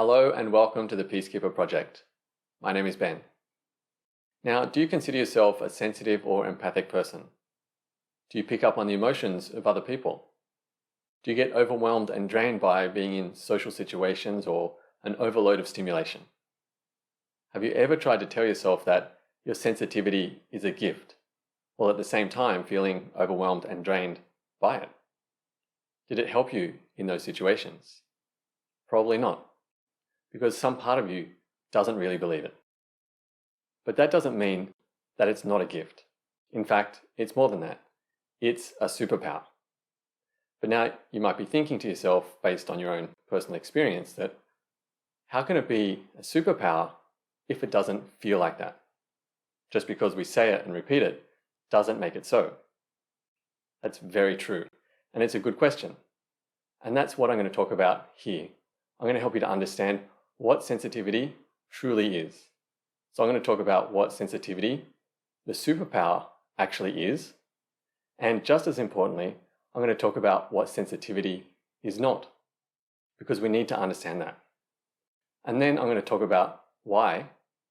Hello and welcome to the Peacekeeper Project. My name is Ben. Now, do you consider yourself a sensitive or empathic person? Do you pick up on the emotions of other people? Do you get overwhelmed and drained by being in social situations or an overload of stimulation? Have you ever tried to tell yourself that your sensitivity is a gift, while at the same time feeling overwhelmed and drained by it? Did it help you in those situations? Probably not, because some part of you doesn't really believe it. But that doesn't mean that it's not a gift. In fact, it's more than that. It's a superpower. But now you might be thinking to yourself, based on your own personal experience, that how can it be a superpower if it doesn't feel like that? Just because we say it and repeat it doesn't make it so. That's very true. And it's a good question. And that's what I'm going to talk about here. I'm going to help you to understand what sensitivity truly is. So I'm going to talk about what sensitivity, the superpower, actually is. And just as importantly, I'm going to talk about what sensitivity is not, because we need to understand that. And then I'm going to talk about why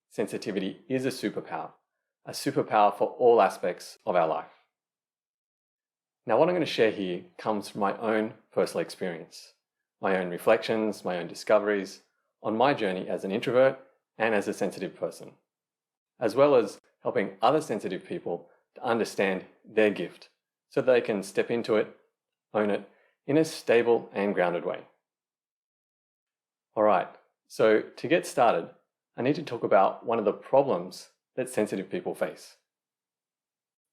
sensitivity is a superpower for all aspects of our life. Now, what I'm going to share here comes from my own personal experience, my own reflections, my own discoveries on my journey as an introvert and as a sensitive person, as well as helping other sensitive people to understand their gift so that they can step into it, own it, in a stable and grounded way. All right, so to get started, I need to talk about one of the problems that sensitive people face,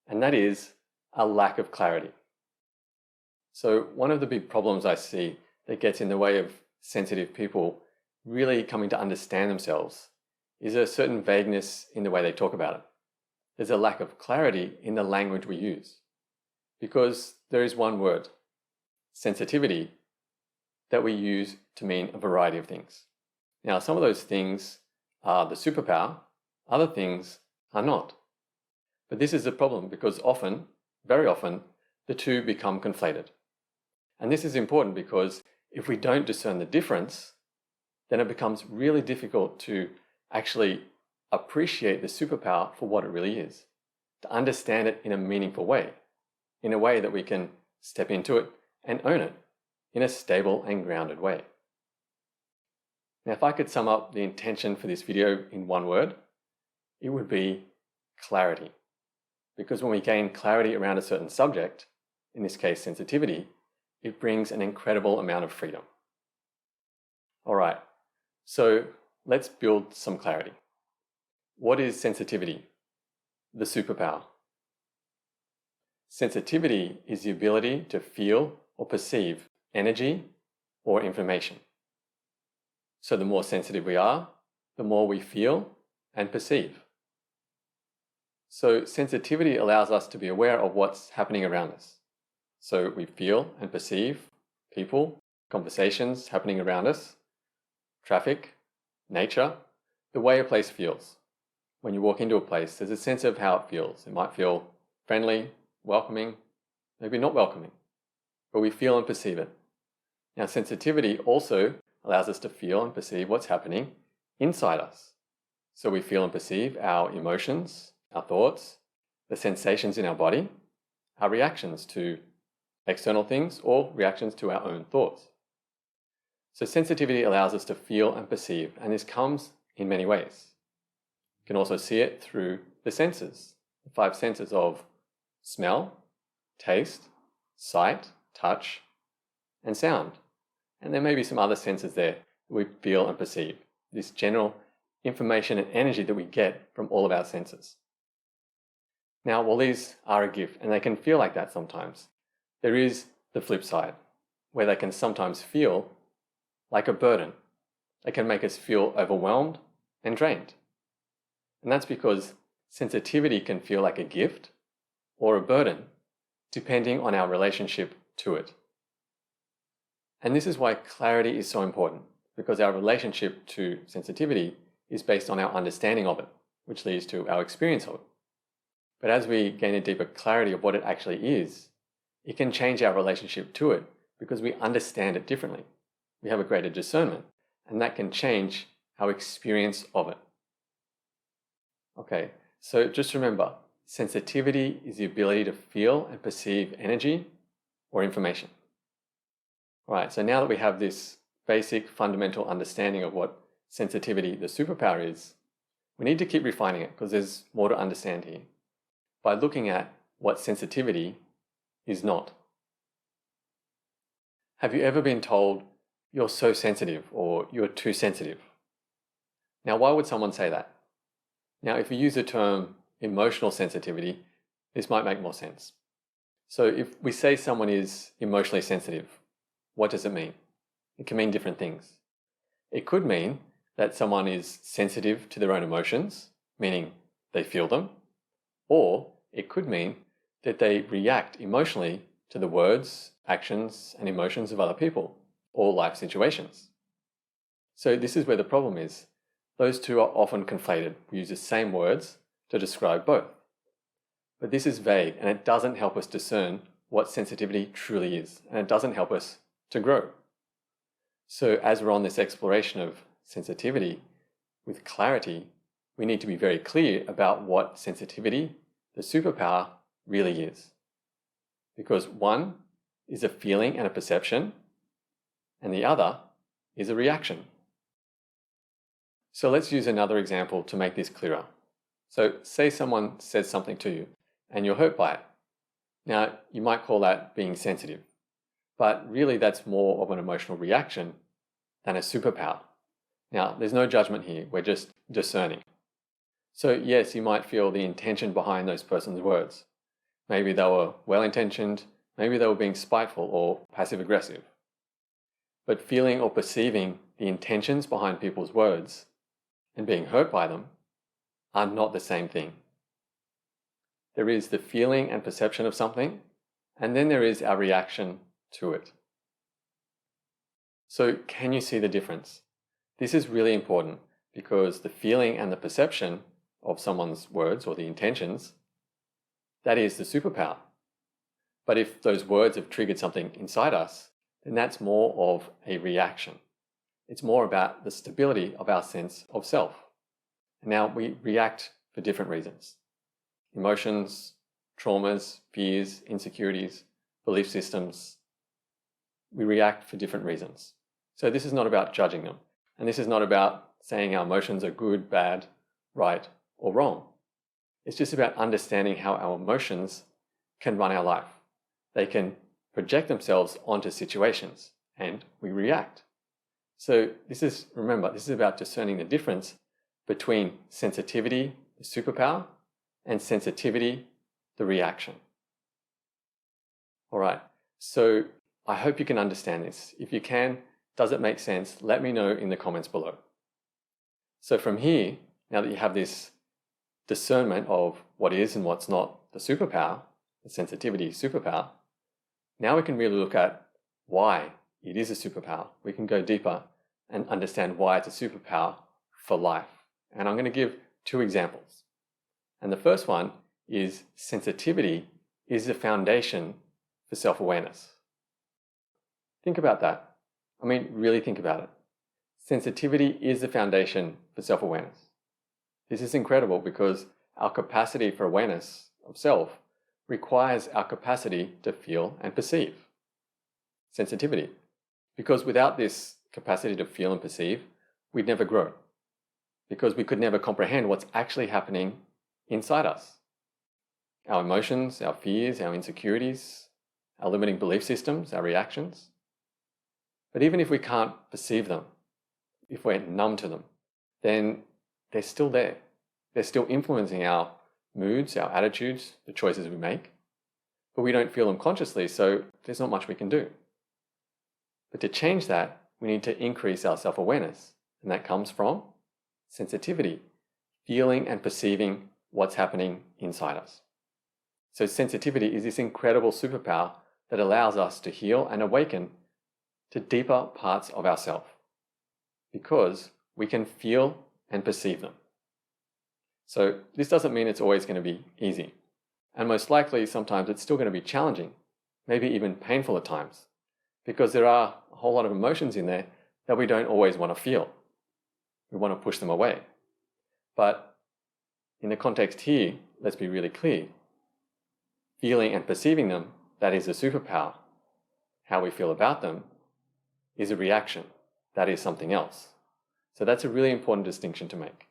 and that is a lack of clarity. So one of the big problems I see that gets in the way of sensitive people really coming to understand themselves is a certain vagueness in the way they talk about it. There's a lack of clarity in the language we use, because there is one word, sensitivity, that we use to mean a variety of things. Now, some of those things are the superpower, other things are not. But this is the problem because often, very often, the two become conflated. And this is important because if we don't discern the difference, then it becomes really difficult to actually appreciate the superpower for what it really is, to understand it in a meaningful way, in a way that we can step into it and own it in a stable and grounded way. Now, if I could sum up the intention for this video in one word, it would be clarity. Because when we gain clarity around a certain subject, in this case sensitivity, it brings an incredible amount of freedom. All right, so let's build some clarity. What is sensitivity? The superpower. Sensitivity is the ability to feel or perceive energy or information. So the more sensitive we are, the more we feel and perceive. So sensitivity allows us to be aware of what's happening around us. So we feel and perceive people, conversations happening around us, traffic, nature, the way a place feels. When you walk into a place, there's a sense of how it feels. It might feel friendly, welcoming, maybe not welcoming, but we feel and perceive it. Now, sensitivity also allows us to feel and perceive what's happening inside us. So we feel and perceive our emotions, our thoughts, the sensations in our body, our reactions to external things or reactions to our own thoughts. So sensitivity allows us to feel and perceive, and this comes in many ways. You can also see it through the senses, the 5 senses of smell, taste, sight, touch, and sound. And there may be some other senses there that we feel and perceive, this general information and energy that we get from all of our senses. Now, while these are a gift, and they can feel like that sometimes, there is the flip side, where they can sometimes feel like a burden. They can make us feel overwhelmed and drained. And that's because sensitivity can feel like a gift or a burden, depending on our relationship to it. And this is why clarity is so important, because our relationship to sensitivity is based on our understanding of it, which leads to our experience of it. But as we gain a deeper clarity of what it actually is, it can change our relationship to it because we understand it differently. We have a greater discernment, and that can change our experience of it. Okay, so just remember, sensitivity is the ability to feel and perceive energy or information. All right, so now that we have this basic fundamental understanding of what sensitivity, the superpower, is, we need to keep refining it because there's more to understand here by looking at what sensitivity is not. Have you ever been told you're so sensitive or you're too sensitive? Now, why would someone say that? Now, if we use the term emotional sensitivity, this might make more sense. So if we say someone is emotionally sensitive, what does it mean? It can mean different things. It could mean that someone is sensitive to their own emotions, meaning they feel them, or it could mean that they react emotionally to the words, actions, and emotions of other people or life situations. So this is where the problem is. Those two are often conflated. We use the same words to describe both. But this is vague and it doesn't help us discern what sensitivity truly is, and it doesn't help us to grow. So as we're on this exploration of sensitivity with clarity, we need to be very clear about what sensitivity, the superpower, really is. Because one is a feeling and a perception, and the other is a reaction. So let's use another example to make this clearer. So say someone says something to you and you're hurt by it. Now, you might call that being sensitive, but really that's more of an emotional reaction than a superpower. Now, there's no judgment here, we're just discerning. So yes, you might feel the intention behind those person's words. Maybe they were well-intentioned, maybe they were being spiteful or passive-aggressive. But feeling or perceiving the intentions behind people's words and being hurt by them are not the same thing. There is the feeling and perception of something, and then there is our reaction to it. So can you see the difference? This is really important because the feeling and the perception of someone's words or the intentions, that is the superpower. But if those words have triggered something inside us, then that's more of a reaction. It's more about the stability of our sense of self. And now we react for different reasons. Emotions, traumas, fears, insecurities, belief systems. We react for different reasons. So this is not about judging them. And this is not about saying our emotions are good, bad, right, or wrong. It's just about understanding how our emotions can run our life. They can project themselves onto situations and we react. So remember, this is about discerning the difference between sensitivity, the superpower, and sensitivity, the reaction. All right, so I hope you can understand this. If you can, does it make sense? Let me know in the comments below. So from here, now that you have this discernment of what is and what's not the superpower, the sensitivity superpower, now we can really look at why it is a superpower. We can go deeper and understand why it's a superpower for life. And I'm going to give two examples. And the first one is sensitivity is the foundation for self-awareness. Think about that. I mean, really think about it. Sensitivity is the foundation for self-awareness. This is incredible because our capacity for awareness of self requires our capacity to feel and perceive. Sensitivity. Because without this capacity to feel and perceive, we'd never grow. Because we could never comprehend what's actually happening inside us. Our emotions, our fears, our insecurities, our limiting belief systems, our reactions. But even if we can't perceive them, if we're numb to them, then they're still there. They're still influencing our moods, our attitudes, the choices we make. But we don't feel them consciously, so there's not much we can do. But to change that, we need to increase our self-awareness. And that comes from sensitivity, feeling and perceiving what's happening inside us. So sensitivity is this incredible superpower that allows us to heal and awaken to deeper parts of ourselves because we can feel and perceive them. So this doesn't mean it's always going to be easy. And most likely, sometimes it's still going to be challenging, maybe even painful at times, because there are a whole lot of emotions in there that we don't always want to feel. We want to push them away. But in the context here, let's be really clear. Feeling and perceiving them, that is a superpower. How we feel about them is a reaction. That is something else. So that's a really important distinction to make.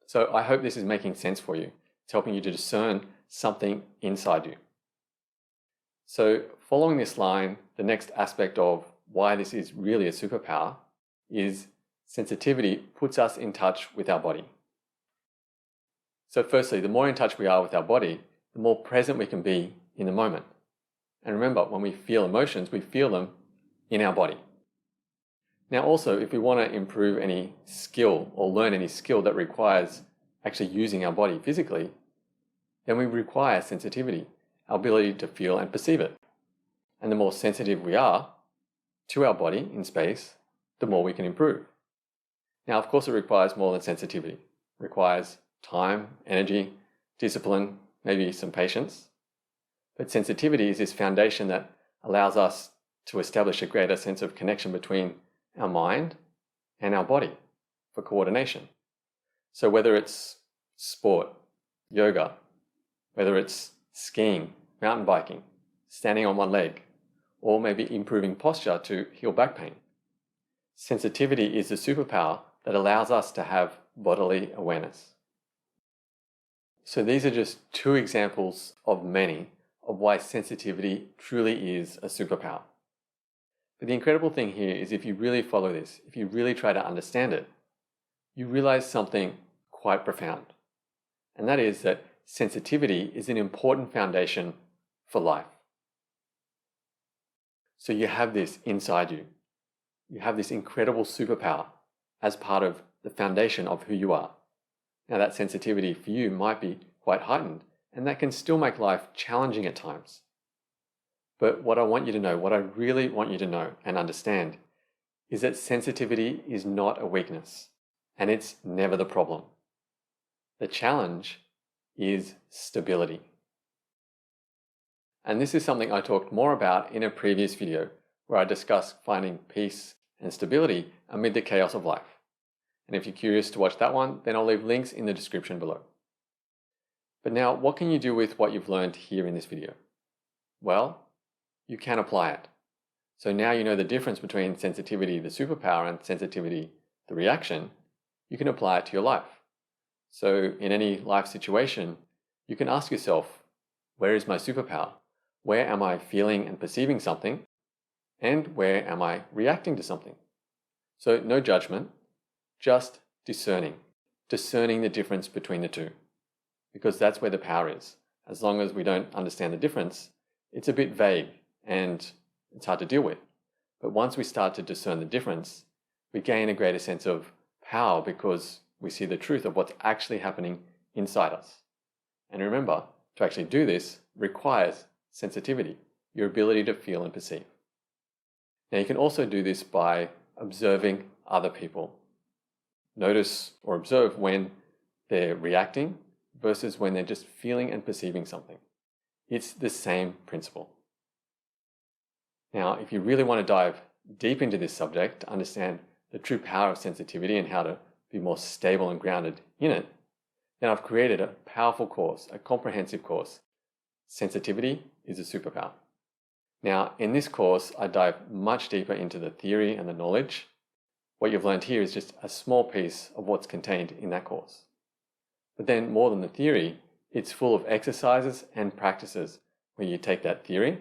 So I hope this is making sense for you. It's helping you to discern something inside you. So following this line, the next aspect of why this is really a superpower is sensitivity puts us in touch with our body. So firstly, the more in touch we are with our body, the more present we can be in the moment. And remember, when we feel emotions, we feel them in our body. Now also, if we want to improve any skill or learn any skill that requires actually using our body physically, then we require sensitivity, our ability to feel and perceive it. And the more sensitive we are to our body in space, the more we can improve. Now, of course, it requires more than sensitivity. It requires time, energy, discipline, maybe some patience. But sensitivity is this foundation that allows us to establish a greater sense of connection between our mind and our body for coordination. So whether it's sport, yoga, whether it's skiing, mountain biking, standing on one leg, or maybe improving posture to heal back pain, sensitivity is the superpower that allows us to have bodily awareness. So these are just two examples of many of why sensitivity truly is a superpower. But the incredible thing here is if you really follow this, if you really try to understand it, you realize something quite profound. And that is that sensitivity is an important foundation for life. So you have this inside you. You have this incredible superpower as part of the foundation of who you are. Now that sensitivity for you might be quite heightened, and that can still make life challenging at times. But what I want you to know, what I really want you to know and understand, is that sensitivity is not a weakness, and it's never the problem. The challenge is stability. And this is something I talked more about in a previous video where I discussed finding peace and stability amid the chaos of life. And if you're curious to watch that one, then I'll leave links in the description below. But now, what can you do with what you've learned here in this video? Well, you can apply it. So now you know the difference between sensitivity, the superpower, and sensitivity, the reaction. You can apply it to your life. So in any life situation, you can ask yourself, where is my superpower? Where am I feeling and perceiving something? And where am I reacting to something? So no judgment, just discerning the difference between the two. Because that's where the power is. As long as we don't understand the difference, it's a bit vague and it's hard to deal with. But once we start to discern the difference, we gain a greater sense of power because we see the truth of what's actually happening inside us. And remember, to actually do this requires sensitivity, your ability to feel and perceive. Now you can also do this by observing other people. Notice or observe when they're reacting versus when they're just feeling and perceiving something. It's the same principle. Now, if you really want to dive deep into this subject to understand the true power of sensitivity and how to be more stable and grounded in it, then I've created a powerful course, a comprehensive course, Sensitivity is a Superpower. Now, in this course, I dive much deeper into the theory and the knowledge. What you've learned here is just a small piece of what's contained in that course. But then more than the theory, it's full of exercises and practices where you take that theory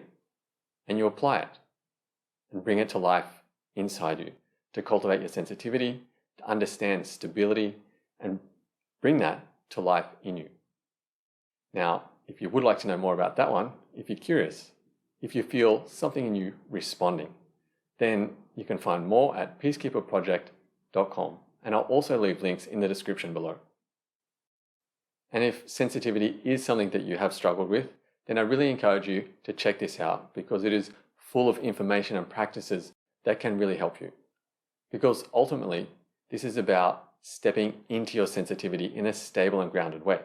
and you apply it and bring it to life inside you to cultivate your sensitivity, to understand stability, and bring that to life in you. Now, if you would like to know more about that one, if you're curious, if you feel something in you responding, then you can find more at peacekeeperproject.com, and I'll also leave links in the description below. And if sensitivity is something that you have struggled with, then I really encourage you to check this out because it is full of information and practices that can really help you. Because ultimately, this is about stepping into your sensitivity in a stable and grounded way.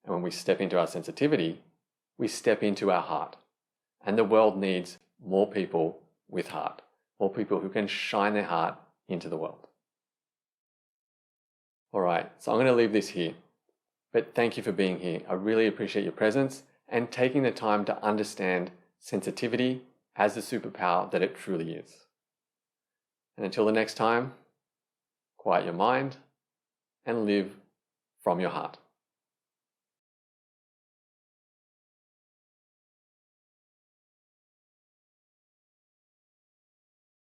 And when we step into our sensitivity, we step into our heart. And the world needs more people with heart, or people who can shine their heart into the world. All right, so I'm going to leave this here. But thank you for being here. I really appreciate your presence and taking the time to understand sensitivity as the superpower that it truly is. And until the next time, quiet your mind and live from your heart.